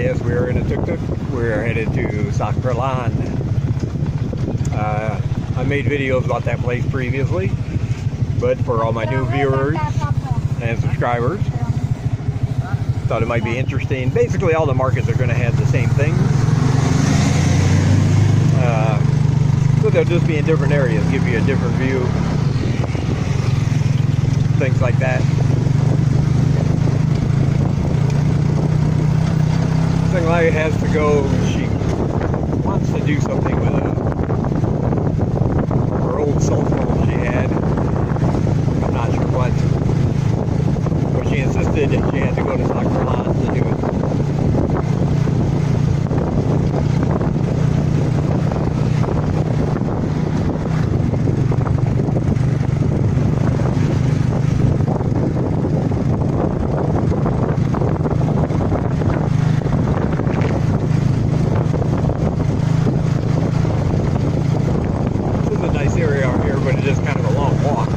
Yes, we are in a tuk-tuk. We're headed to Kralan. I made videos about that place previously, but for all my new viewers and subscribers, thought it might be interesting. Basically, all the markets are going to have the same things, so they'll just be in different areas, give you a different view, things like that. Like has to go. She wants to do something with her old cell phone she had. I'm not sure what. But she insisted that she had to go to Kralan to do it. Area out here, but it is kind of a long walk,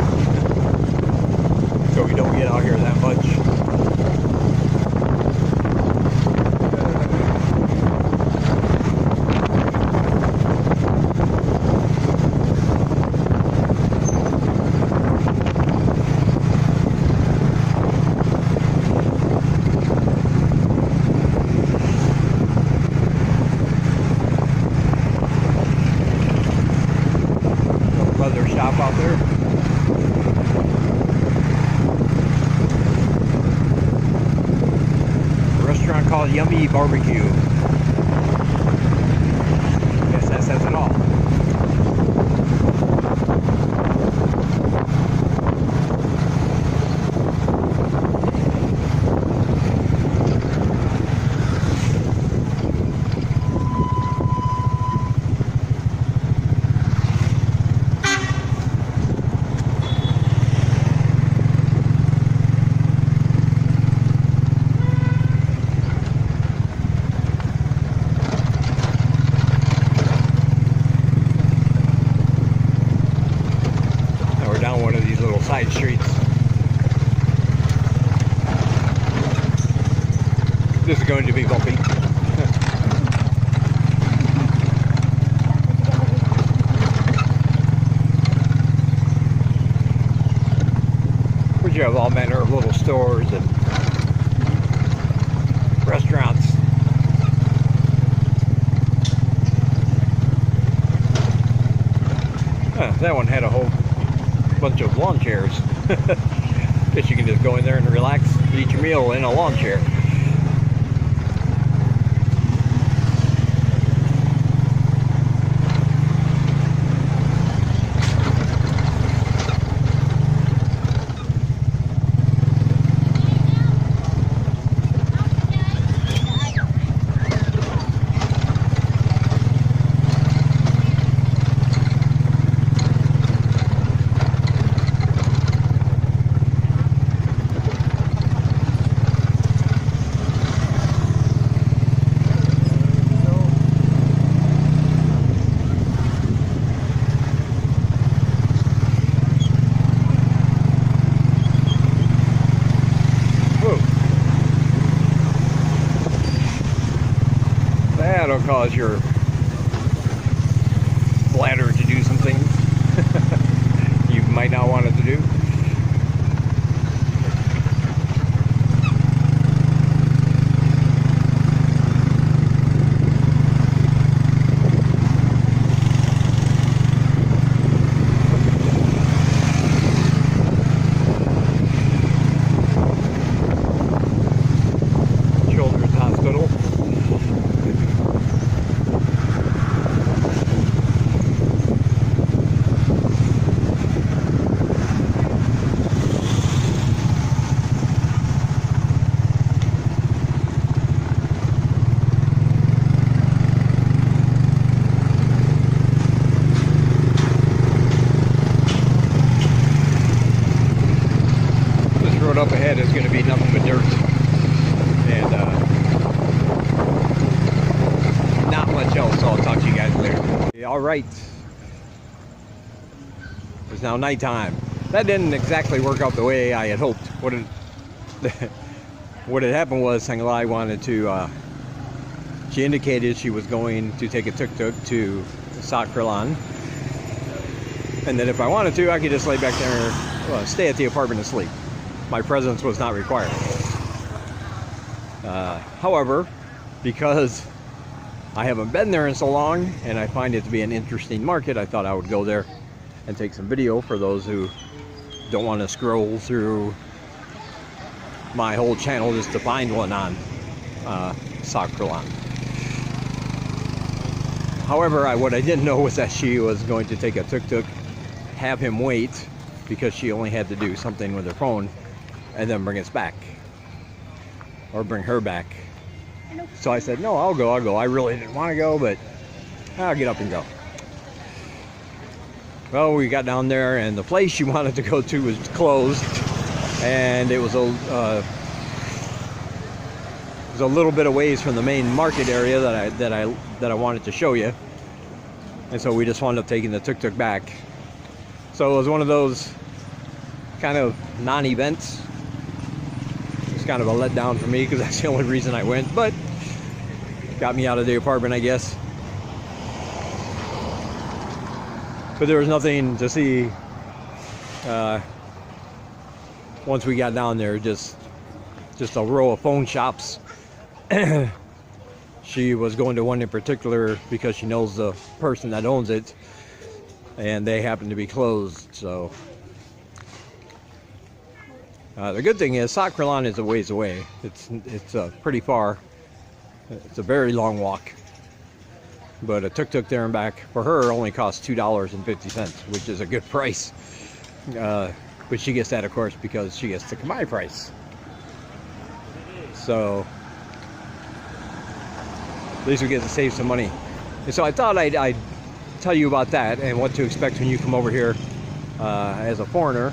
so we don't get out here that much. Leather shop out there. A restaurant called Yummy Barbecue. Guess that says it all. Down one of these little side streets. This is going to be bumpy. But you have all manner of little stores and restaurants. That one had a whole bunch of lawn chairs. Guess you can just go in there and relax, eat your meal in a lawn chair. That'll cause your bladder to do some things you might not want it to do. Children's Hospital. Up ahead is going to be nothing but dirt and not much else, so I'll talk to you guys later. All right, it's now nighttime. That didn't exactly work out the way I had hoped. What had happened was Sangalai wanted to She indicated she was going to take a Tuk Tuk to Kralan, and that if I wanted to, I could just lay back there, stay at the apartment and sleep. My presence was not required. However, because I haven't been there in so long and I find it to be an interesting market, I thought I would go there and take some video for those who don't want to scroll through my whole channel just to find one on Kralan. However, what I didn't know was that she was going to take a Tuk Tuk, have him wait because she only had to do something with her phone, and then bring us back, or bring her back. So I said, no, I'll go. I really didn't want to go, but I'll get up and go. Well, we got down there, and the place she wanted to go to was closed, and it was a little bit of ways from the main market area that I wanted to show you, and so we just wound up taking the Tuk Tuk back. So it was one of those kind of non-events. It's kind of a letdown for me because that's the only reason I went, but got me out of the apartment, I guess. But there was nothing to see once we got down there. Just a row of phone shops. She was going to one in particular because she knows the person that owns it, and they happen to be closed. So the good thing is Kralan is a ways away. It's pretty far. It's a very long walk, but a Tuk Tuk there and back for her only costs $2.50, which is a good price. But she gets that, of course, because she gets the Khmer price. So at least we get to save some money. And so I thought I'd tell you about that and what to expect when you come over here as a foreigner.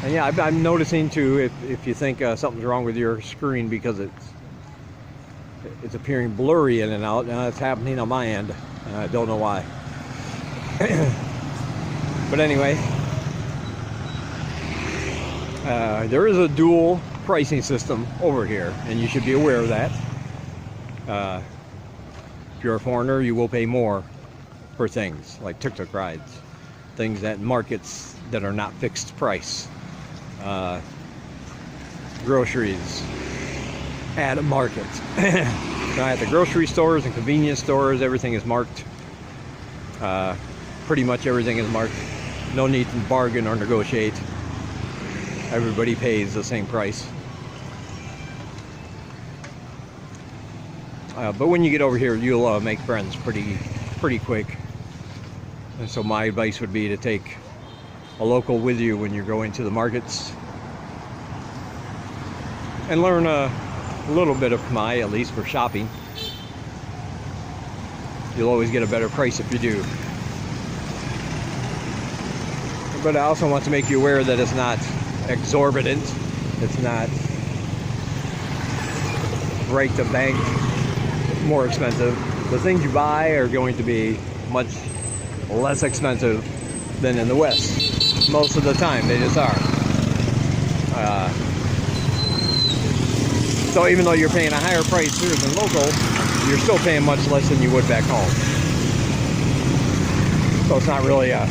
And yeah, I'm noticing too, if you think something's wrong with your screen because it's appearing blurry in and out. Now it's happening on my end, and I don't know why. But anyway, there is a dual pricing system over here, and you should be aware of that. If you're a foreigner, you will pay more for things like Tuk Tuk rides, things at markets that are not fixed price, groceries at a market. Now at the grocery stores and convenience stores, everything is marked. Pretty much everything is marked. No need to bargain or negotiate. Everybody pays the same price. But when you get over here, you'll make friends pretty quick. And so my advice would be to take a local with you when you're going to the markets, and learn a little bit of Khmer, at least for shopping. You'll always get a better price if you do. But I also want to make you aware that it's not exorbitant. It's not break the bank more expensive. The things you buy are going to be much less expensive than in the West. Most of the time, they just are. So even though you're paying a higher price here than local, you're still paying much less than you would back home. So it's not really a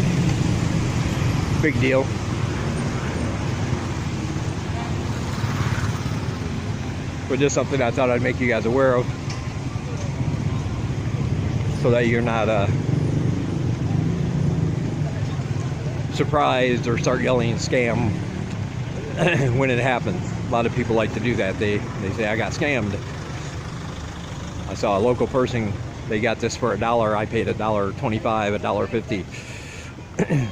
big deal. But just something I thought I'd make you guys aware of, so that you're not surprised or start yelling scam when it happens. A lot of people like to do that. They say, I got scammed. I saw a local person, they got this for $1. I paid $1.25, $1.50.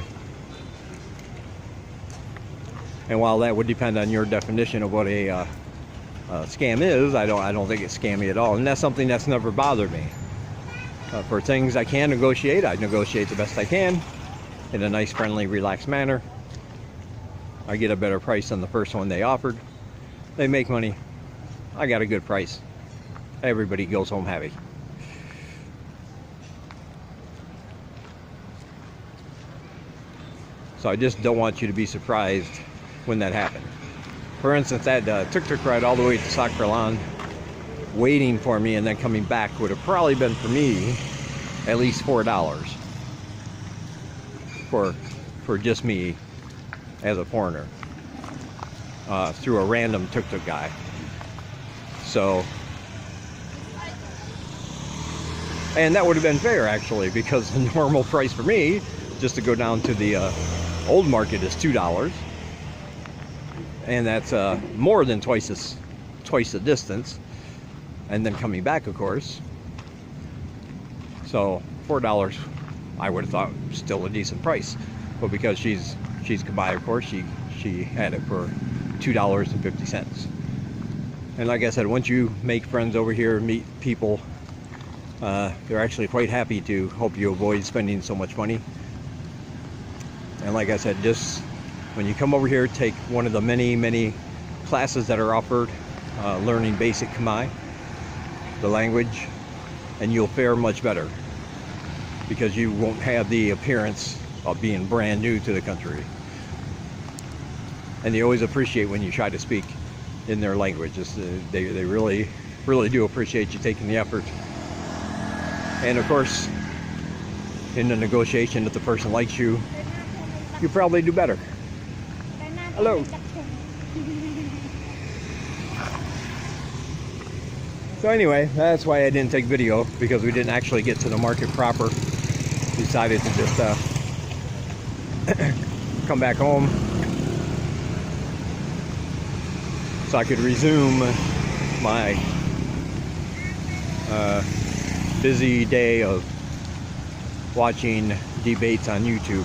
And while that would depend on your definition of what a scam is, I don't think it's scammy at all. And that's something that's never bothered me. For things I can negotiate, I negotiate the best I can in a nice, friendly, relaxed manner. I get a better price than the first one they offered. They make money. I got a good price. Everybody goes home happy. So I just don't want you to be surprised when that happened. For instance, that Tuk Tuk ride all the way to Kralan, waiting for me and then coming back would have probably been, for me, at least $4 for just me as a foreigner, through a random Tuk Tuk guy. So, and that would have been fair actually, because the normal price for me just to go down to the old market is $2, and that's more than twice the distance, and then coming back, of course. So $4 I would have thought still a decent price, but because she's Khmer, of course, she had it for $2.50. And like I said, once you make friends over here, meet people, they're actually quite happy to help you avoid spending so much money. And like I said, just when you come over here, take one of the many classes that are offered, learning basic Khmer, the language, and you'll fare much better, because you won't have the appearance of being brand new to the country. And they always appreciate when you try to speak in their language. They really do appreciate you taking the effort. And of course, in the negotiation, if the person likes you, you probably do better. Hello. So anyway, that's why I didn't take video, because we didn't actually get to the market proper. Decided to just come back home so I could resume my busy day of watching debates on YouTube.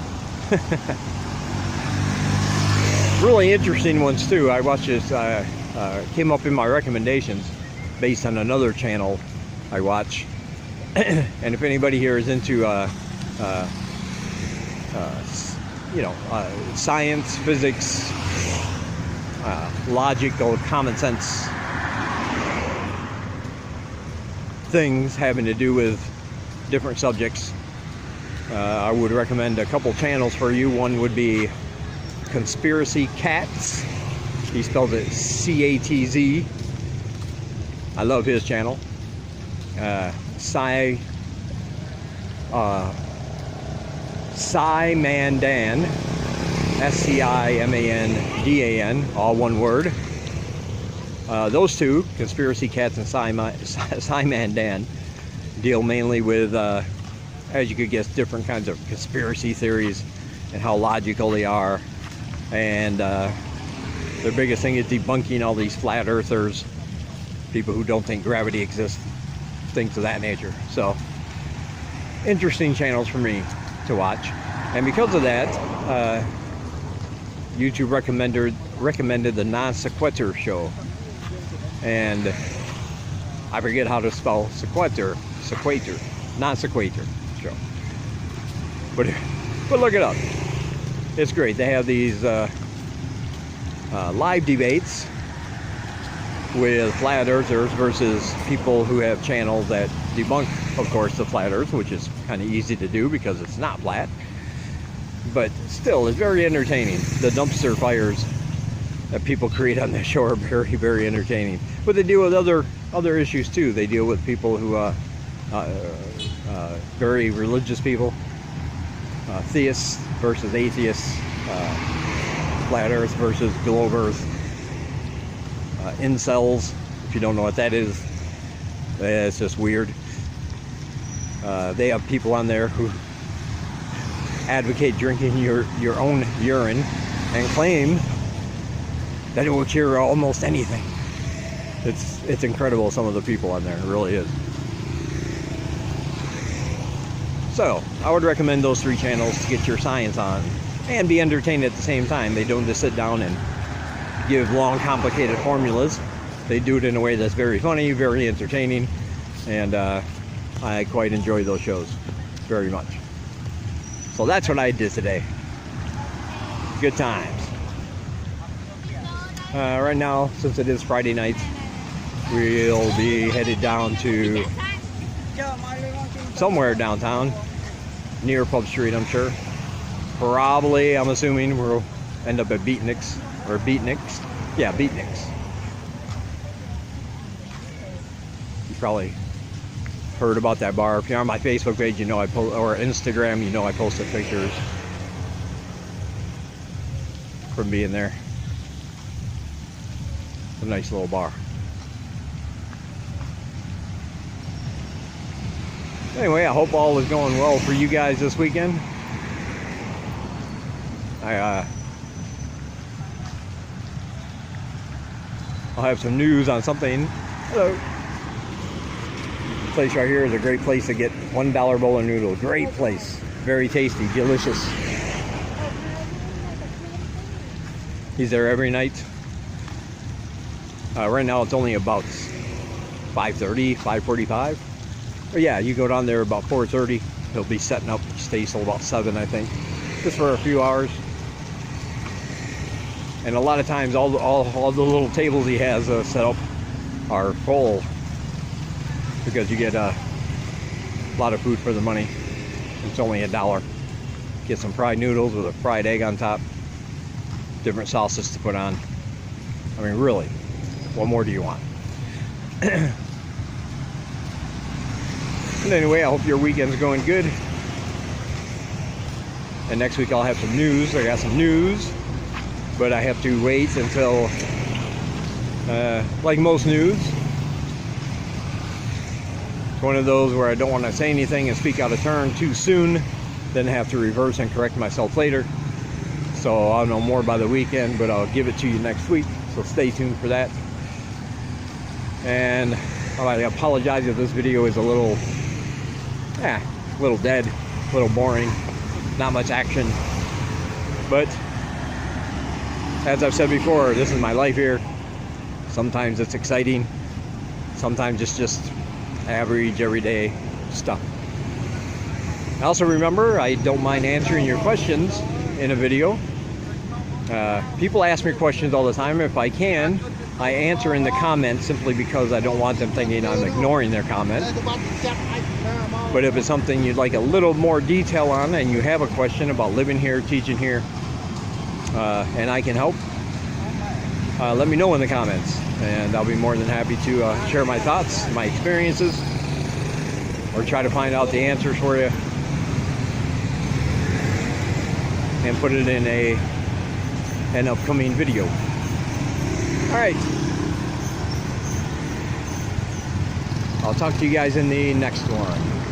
Really interesting ones too. I watched this, came up in my recommendations based on another channel I watch. And if anybody here is into science, physics, logical, common sense things having to do with different subjects, I would recommend a couple channels for you. One would be Conspiracy Cats. He spells it C-A-T-Z. I love his channel. Simandan, S-C-I-M-A-N-D-A-N, all one word. Those two, Conspiracy Cats and Simandan, deal mainly with, as you could guess, different kinds of conspiracy theories and how logical they are. And their biggest thing is debunking all these flat earthers, people who don't think gravity exists, things of that nature. So, interesting channels for me to watch. And because of that, YouTube recommended the Non Sequitur show. And I forget how to spell sequitur, non sequitur show. But look it up. It's great. They have these live debates with flat earthers versus people who have channels that debunk, of course, the flat earth, which is kind of easy to do because it's not flat. But still, it's very entertaining. The dumpster fires that people create on the show are very entertaining. But they deal with other issues too. They deal with people who very religious people, theists versus atheists, flat earth versus globe earth, incels, if you don't know what that is. It's just weird. They have people on there who advocate drinking your own urine and claim that it will cure almost anything. It's incredible, some of the people on there. It really is. So I would recommend those three channels to get your science on and be entertained at the same time. They don't just sit down and give long, complicated formulas. They do it in a way that's very funny, very entertaining, and I quite enjoy those shows very much. So that's what I did today. Good times. Right now, since it is Friday night, we'll be headed down to somewhere downtown, near Pub Street, I'm sure. Probably, I'm assuming, we'll end up at Beatniks, or Beatniks. Yeah, Beatniks. You probably heard about that bar. If you're on my Facebook page, you know I post, or Instagram, you know I posted pictures from being there. It's a nice little bar. Anyway, I hope all is going well for you guys this weekend. I'll have some news on something. Hello. This place right here is a great place to get $1 bowl of noodles. Great place. Very tasty, delicious. He's there every night. Right now it's only about 5:30, 5:45. But yeah, you go down there about 4:30. He'll be setting up. He stays till about 7, I think, just for a few hours. And a lot of times, all the little tables he has set up are full because you get a lot of food for the money. It's only $1. Get some fried noodles with a fried egg on top. Different sauces to put on. I mean, really, what more do you want? And anyway, I hope your weekend's going good. And next week I'll have some news. I got some news, but I have to wait until, like most news, it's one of those where I don't want to say anything and speak out of turn too soon, then have to reverse and correct myself later. So I'll know more by the weekend, but I'll give it to you next week. So stay tuned for that. And I apologize if this video is a little dead, a little boring, not much action. But as I've said before, this is my life here. Sometimes it's exciting. Sometimes it's just average, everyday stuff. Also remember, I don't mind answering your questions in a video. People ask me questions all the time. If I can, I answer in the comments simply because I don't want them thinking I'm ignoring their comment. But if it's something you'd like a little more detail on and you have a question about living here, teaching here, and I can help, let me know in the comments, and I'll be more than happy to share my thoughts, my experiences, or try to find out the answers for you and put it in an upcoming video. All right, I'll talk to you guys in the next one.